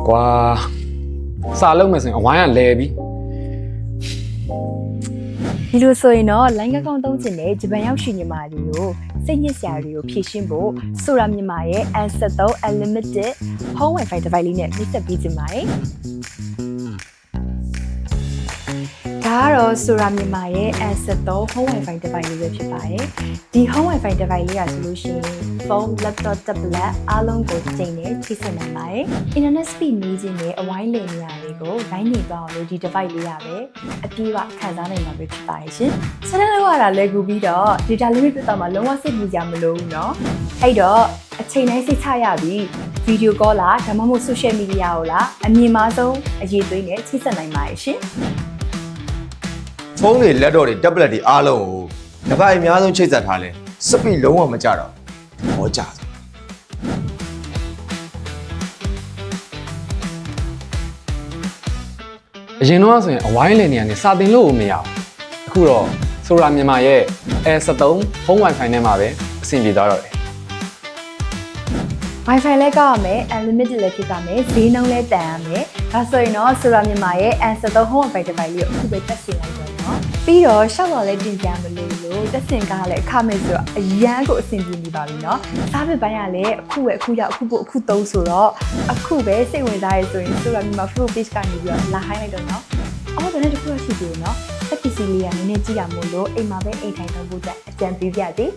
ကွာစာလုံးမယ်ဆိုရင်အဝိုင်းကလဲပြီ ဒီလိုဆိုရင်တော့ line ကောင်းသုံးချင်တဲ့ဂျပန်ရောက်ရှိညီမတွေကိုစိတ်ညစ်စရာတွေကိုဖြည့်ရှင်းဖို့ဆိုရာမြန်မာရဲ့ N73 Unlimited Home Wi-Fi device လေးနဲ့နှိစက်ပေးခြင်းပါတယ်ဒါကတော့ဆိုရာမြန်မာရဲ့ N73 Home Wi-Fi device လေးပဲဖြစ်ပါတယ်ဒီ Home Wi-Fi device လေးကဆိုလို့ရှိရင် phone, laptop, tablet အားလုံးကိုချိန်နဲ့ချိတ်ဆက်နိုင်ပါတယ် internet speed နေခြင်းနဲ့အဝိုင်းလည်နေရာတွေကို line နေသွားအောင်လို့ဒီ device လေးရပဲအပြည့်အဝခံစားနိုင်မှာပဲဖြစ်ပါတယ်ရှင်ဆက်လက်လောက်ရတာလဲကူပြီးတော့ data limit ပြတ်မှာလုံးဝစိတ်ပူကြမလို့ဘူးเนาะအဲ့တော့အချိန်တိုင်းစိတ်ချရပြီ video call လားဒါမှမဟုတ် social media ကိုလားအမြင်မားဆုံးအရေးသွေးနဲ့ချိတ်ဆက်နိုင်ပါတယ်ရှင် ဖုန်းတွေလက်တော့တွေ tablet တွေအားလုံးကိုတစ်ပိုက်အများဆုံးချိတ်ဆက်ထားလဲစပီလုံးဝမကြတော့ဟောကြတယ် အရင်တော့ဆိုရင်အဝိုင်းလည်နေရနေစာတင်လို့မရဘူးအခုတော့ဆိုရာမြန်မာရဲ့ A73 Home Wi-Fi နဲ့မှာပဲအဆင်ပြေသွားတော့တယ် Wi-Fi လည်းကောက်ရမယ် unlimited လည်းဖြစ်ပါမယ်ဈေးနှုန်းလည်းတန်ရမယ်ဒါဆိုရင်တော့ဆိုရာမြန်မာရဲ့ N73 Home Wi-Fi device လေးကိုအခုပဲတက်ဆင်လိုက်တော့เนาะပြီးတော့ရှောက်တော့လည်းတင်ပြမလို့တက်ဆင်ကားလည်းအခမဲ့ဆိုတော့အရန်ကိုအဆင်ပြေနေပါပြီเนาะစားပစ်ပိုင်းကလည်းအခုပဲအခုရောက်အခုပို့အခုသုံးဆိုတော့အခုပဲစိတ်ဝင်စားရဆိုရင်ဆိုရာမြန်မာ Facebook page ကနေပြီးတော့လာဟိုင်းလိုက်တော့เนาะအော်ဒါနဲ့တခုရရှိသေးတယ်เนาะတက်ပစ္စည်းလေးကနည်းနည်းကြည့်ရမို့လို့အိမ်မှာပဲအိမ်ထိုင်သုံးဖို့အတွက်အကြံပေးပြသေး